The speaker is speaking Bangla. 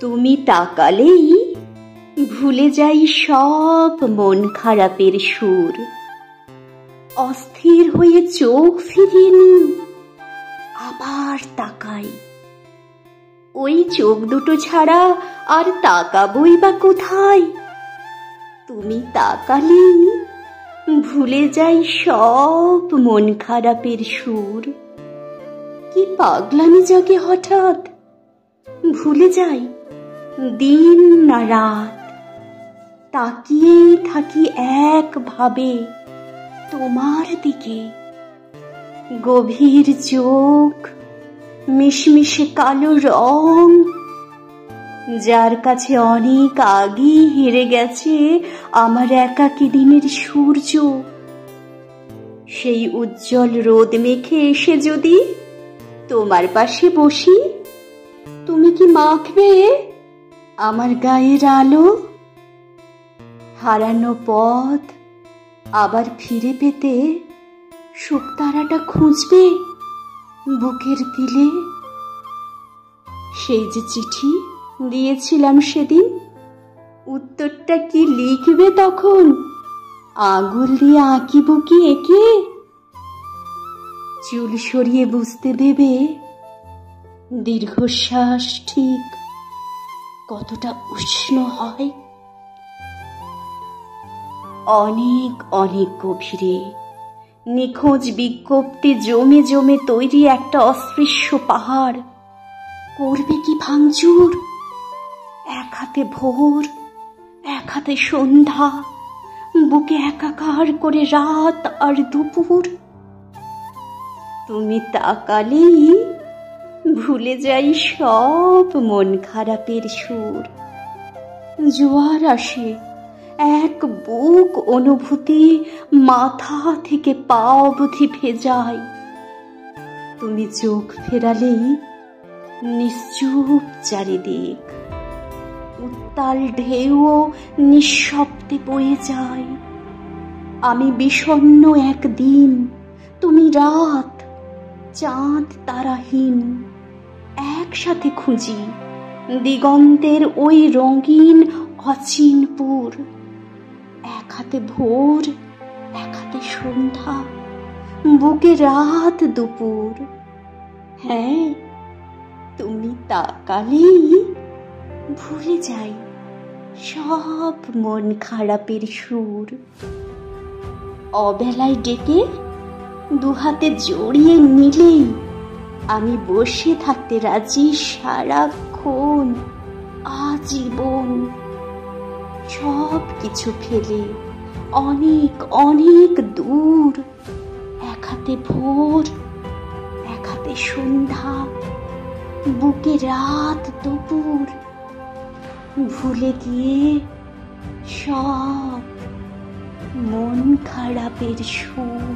তুমি তাকালেই ভুলে যাই সব মন খারাপের সুর। অস্থির হয়ে চোখ ফিরিয়ে নিই, আবার তাকাই। ওই চোখ দুটো ছাড়া আর তাকাবই বা কোথায়? তুমি তাকালেই ভুলে যাই সব মন খারাপের সুর। কি পাগলামি জাগে হঠাৎ, ভুলে যাই দিন না রাত। তাকিয়েই থাকি একভাবে তোমার দিকে। গভীর চোখ, মিশমিশে কালো রং, যার কাছে অনেক আগেই হেরে গেছে আমার একাকী দিনের সূর্য। সেই উজ্জ্বল রোদ মেখে এসে যদি তোমার পাশে বসি, তুমি কি মাখবে আমার গায়ের আলো? হারানো পথ আবার ফিরে পেতে শুকতারাটা খুঁজবে বুকের তিলে। সেই যে চিঠি দিয়েছিলাম সেদিন, উত্তরটা কি লিখবে তখন? আঙুল দিয়ে আঁকি বুকি এঁকে? চুল সরিয়ে বুঝতে দেবে দীর্ঘশ্বাস ঠিক কতটা উষ্ণ হয়। অনেক অনেক গভীরে নিখোঁজ বিজ্ঞপ্তি জমে জমে তৈরি একটা অস্পৃশ্য পাহাড় করবে কি ভাঙচুর? এক হাতে ভোর, এক হাতে সন্ধ্যা, বুকে একাকার করে রাত আর দুপুর। তুমি তাকালেই ভুলে যাই সব মন খারাপের সুর। জোয়ার আসে, এক বুক অনুভূতি মাথা থেকে পা অবধি ভেজায়। তুমি চোখ ফেরালেই নিশ্চুপ চারিদিক, উত্তাল ঢেউও নিঃশব্দে বয়ে যায়। আমি বিষণ্ণ একদিন, তুমি রাত, চাঁদ তারাহীন। একসাথে খুঁজি দিগন্তের ওই রঙিন অচিনপুর। এক হাতে ভোর, এক হাতে সন্ধ্যা, বুকে রাত দুপুর। হ্যাঁ, তুমি তাকালেই ভুলে যাই সব মন খারাপের সুর। অবেলায় ডেকে দুহাতে জড়িয়ে নিলেই আমি বসে থাকতে রাজি সারাক্ষণ, আজীবন। সব কিছু ফেলে অনেক অনেক দূর, এক হাতে ভোর, এক হাতে সন্ধ্যা, বুকে রাত দুপুর। ভুলে গিয়ে সব মন খারাপের সুর।